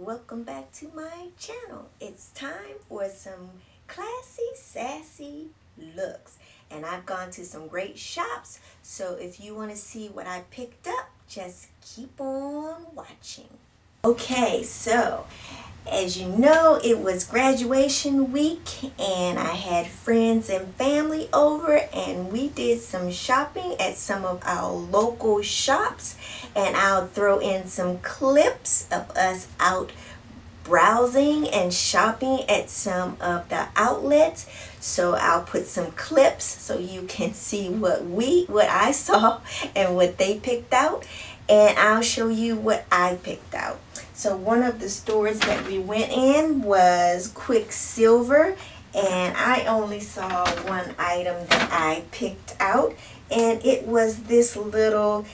welcome back to my channel. It's time for some classy, sassy looks. And I've gone to some great shops, so if you want to see what I picked up, just keep on watching. Okay, so as you know, it was graduation week and I had friends and family over and we did some shopping at some of our local shops, and I'll throw in some clips of us out browsing and shopping at some of the outlets. So I'll put some clips so you can see what I saw and what they picked out, and I'll show you what I picked out. So one of the stores that we went in was Quicksilver, and I only saw one item that I picked out, and it was this little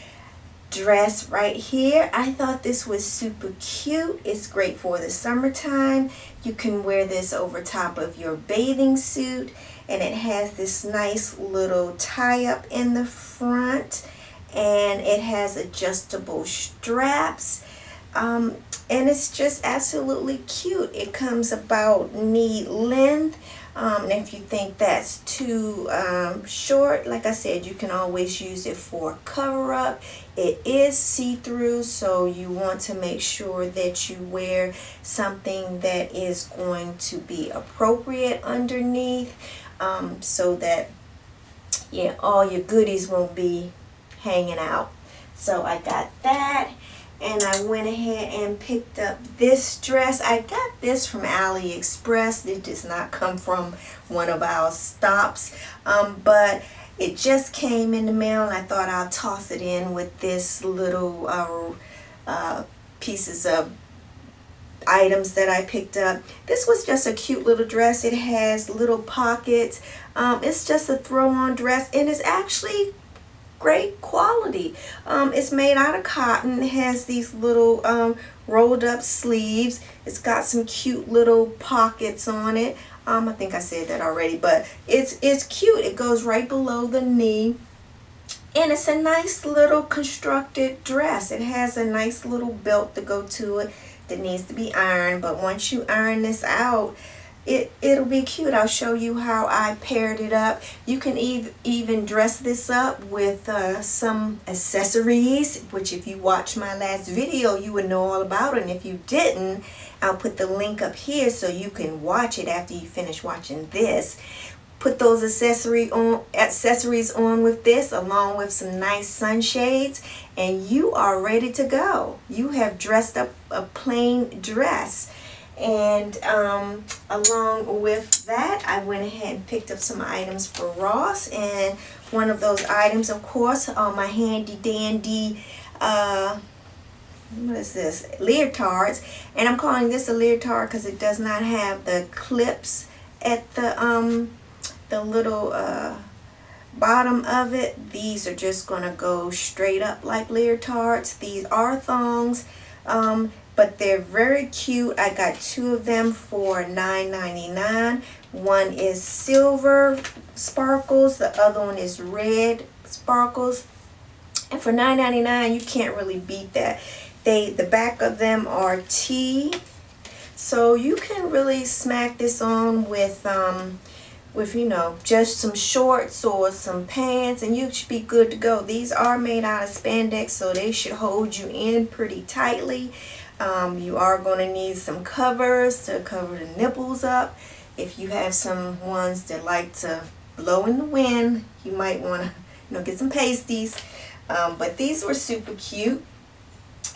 dress right here. I thought this was super cute. It's great for the summertime. You can wear this over top of your bathing suit, and it has this nice little tie-up in the front, and it has adjustable straps. And it's just absolutely cute. It comes about knee length. And if you think that's too short, like I said, you can always use it for cover up. It is see-through, so you want to make sure that you wear something that is going to be appropriate underneath, so that all your goodies won't be hanging out. So I got that. And I went ahead and picked up this dress. I got this from AliExpress. It does not come from one of our stops, but it just came in the mail, and I thought I'll toss it in with this little pieces of items that I picked up. This was just a cute little dress. It has little pockets. It's just a throw-on dress, and it's actually great quality. It's made out of cotton. It has these little rolled up sleeves. It's got some cute little pockets on it. I think I said that already, but it's cute. It goes right below the knee, and it's a nice little constructed dress. It has a nice little belt to go to it that needs to be ironed, but once you iron this out, it'll be cute. I'll show you how I paired it up. You can even dress this up with some accessories, which if you watched my last video, you would know all about it. And if you didn't, I'll put the link up here so you can watch it after you finish watching this. Put those accessories on with this, along with some nice sunshades, and you are ready to go. You have dressed up a plain dress. And along with that, I went ahead and picked up some items for Ross, and one of those items, of course, are my handy dandy what is this, leotards. And I'm calling this a leotard because it does not have the clips at the little bottom of it. These are just gonna go straight up like leotards. These are thongs, but they're very cute. I got two of them for $9.99. One is silver sparkles, the other one is red sparkles. And for $9.99, you can't really beat that. The back of them are tea, so you can really smack this on with just some shorts or some pants, and you should be good to go. These are made out of spandex, so they should hold you in pretty tightly. You are going to need some covers to cover the nipples up. If you have some ones that like to blow in the wind, you might want to get some pasties. But these were super cute.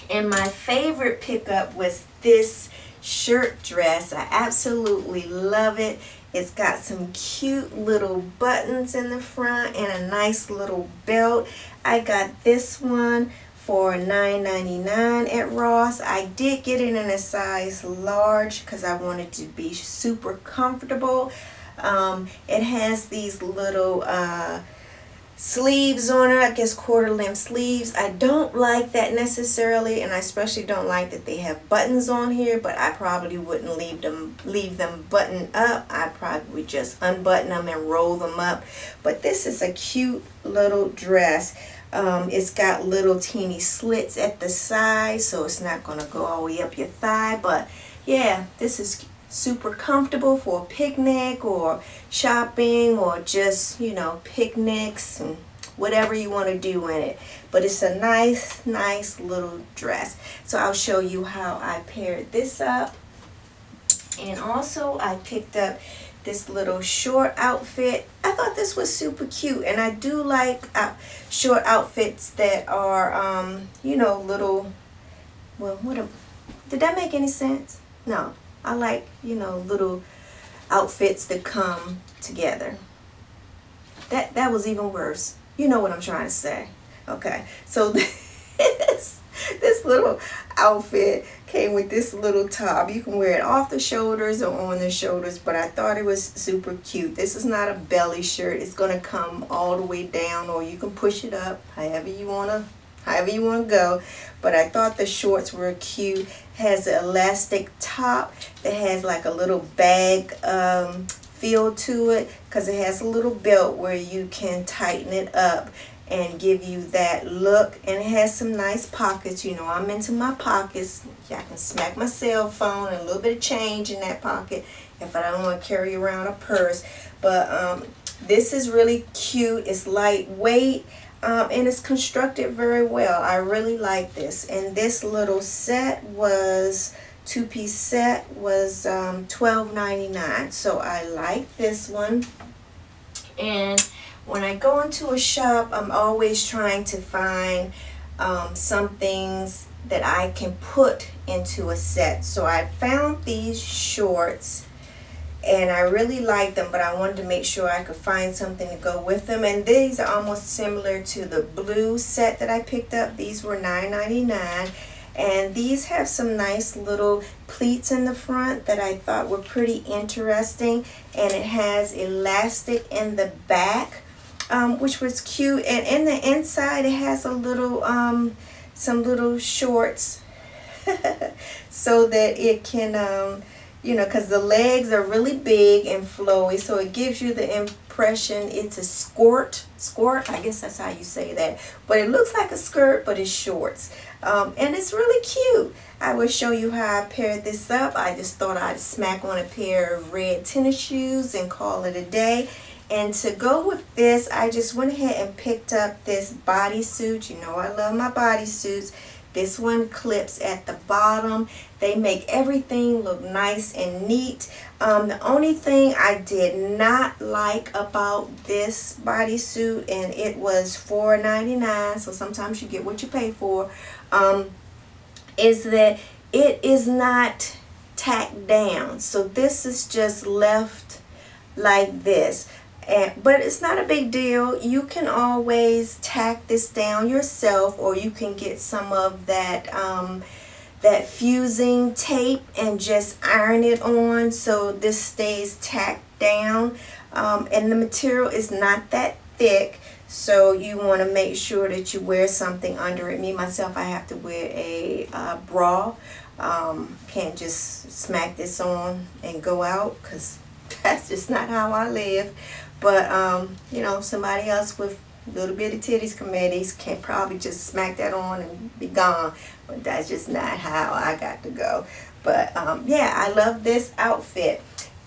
And my favorite pickup was this shirt dress. I absolutely love it. It's got some cute little buttons in the front and a nice little belt. I got this one for $9.99 at Ross. I did get it in a size large because I wanted to be super comfortable. It has these little sleeves on it, I guess quarter length sleeves. I don't like that necessarily, and I especially don't like that they have buttons on here, but I probably wouldn't leave them buttoned up. I probably would just unbutton them and roll them up. But this is a cute little dress. It's got little teeny slits at the side, so it's not going to go all the way up your thigh. But yeah, this is super comfortable for a picnic or shopping, or just, you know, picnics and whatever you want to do in it. But it's a nice little dress. So I'll show you how I paired this up. And also I picked up this little short outfit. I thought this was super cute, and I do like short outfits that are you know, little, well, did that make any sense? No, I like, you know, little outfits that come together. That was even worse. You know what I'm trying to say. Okay, so this little outfit came with this little top. You can wear it off the shoulders or on the shoulders, but I thought it was super cute. This is not a belly shirt. It's gonna come all the way down, or you can push it up however you wanna go. But I thought the shorts were cute. Has an elastic top that has like a little bag feel to it, because it has a little belt where you can tighten it up and give you that look. And it has some nice pockets. You know, I'm into my pockets. I can smack my cell phone and a little bit of change in that pocket if I don't want to carry around a purse. But this is really cute. It's lightweight, and it's constructed very well. I really like this. And this little set was, two-piece set was $12.99. So I like this one. And when I go into a shop, I'm always trying to find some things that I can put into a set. So I found these shorts, and I really like them, but I wanted to make sure I could find something to go with them. And these are almost similar to the blue set that I picked up. These were $9.99. And these have some nice little pleats in the front that I thought were pretty interesting. And it has elastic in the back, which was cute. And in the inside, it has a little, some little shorts so that it can, you know, because the legs are really big and flowy, so it gives you the impression it's a skirt, I guess that's how you say that. But it looks like a skirt, but it's shorts. And it's really cute. I will show you how I paired this up. I just thought I'd smack on a pair of red tennis shoes and call it a day. And to go with this, I just went ahead and picked up this bodysuit. You know I love my bodysuits. This one clips at the bottom. They make everything look nice and neat. The only thing I did not like about this bodysuit, and it was $4.99, so sometimes you get what you pay for, is that it is not tacked down. So this is just left like this. But it's not a big deal. You can always tack this down yourself, or you can get some of that that fusing tape and just iron it on so this stays tacked down. And the material is not that thick, so you want to make sure that you wear something under it. Me myself, I have to wear a bra. Can't just smack this on and go out, because that's just not how I live. But you know, somebody else with little bitty titties committees can probably just smack that on and be gone. But that's just not how I got to go. But yeah, I love this outfit.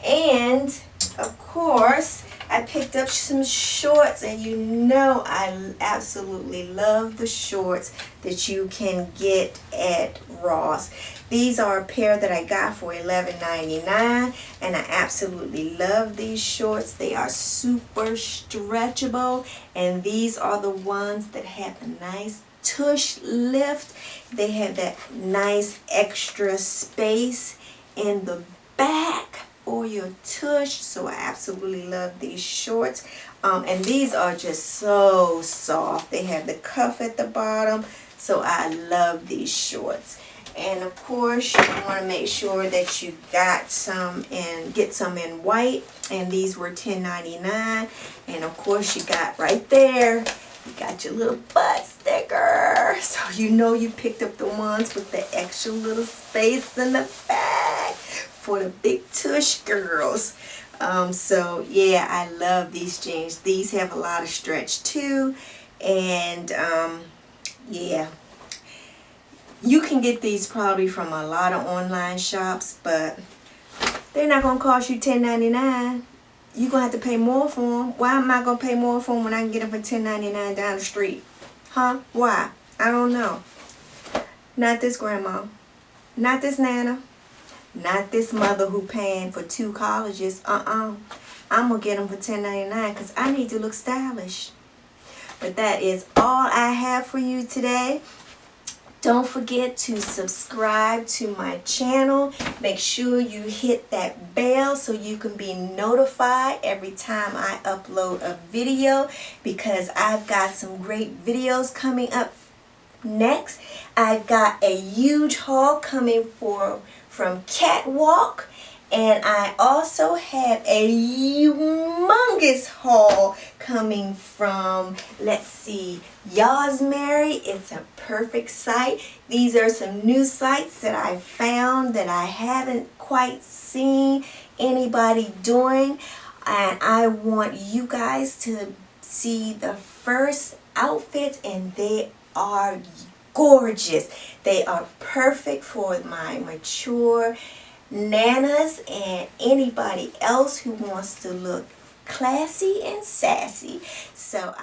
And of course, I picked up some shorts, and you know I absolutely love the shorts that you can get at Ross. These are a pair that I got for $11.99, and I absolutely love these shorts. They are super stretchable, and these are the ones that have a nice tush lift. They have that nice extra space in the back for your tush, so I absolutely love these shorts. And these are just so soft. They have the cuff at the bottom, so I love these shorts. And of course, you want to make sure that you got some and get some in white, and these were $10.99. And of course, you got right there, you got your little butt sticker, so you know you picked up the ones with the extra little space in the back for the big tush girls. So yeah, I love these jeans. These have a lot of stretch too, And yeah, you can get these probably from a lot of online shops, but they're not gonna cost you $10.99. You're gonna have to pay more for them. Why am I gonna pay more for them when I can get them for $10.99 down the street? Huh? Why? I don't know. Not this grandma. Not this nana. Not this mother who paying for 2 colleges. I'm gonna get them for $10.99 because I need to look stylish. But that is all I have for you today. Don't forget to subscribe to my channel. Make sure you hit that bell so you can be notified every time I upload a video, because I've got some great videos coming up next. I've got a huge haul coming from Catwalk, and I also have a humongous haul coming from, let's see, Yosmary. It's a perfect site. These are some new sites that I found that I haven't quite seen anybody doing, and I want you guys to see the first outfits, and they are gorgeous. They are perfect for my mature nanas and anybody else who wants to look classy and sassy. So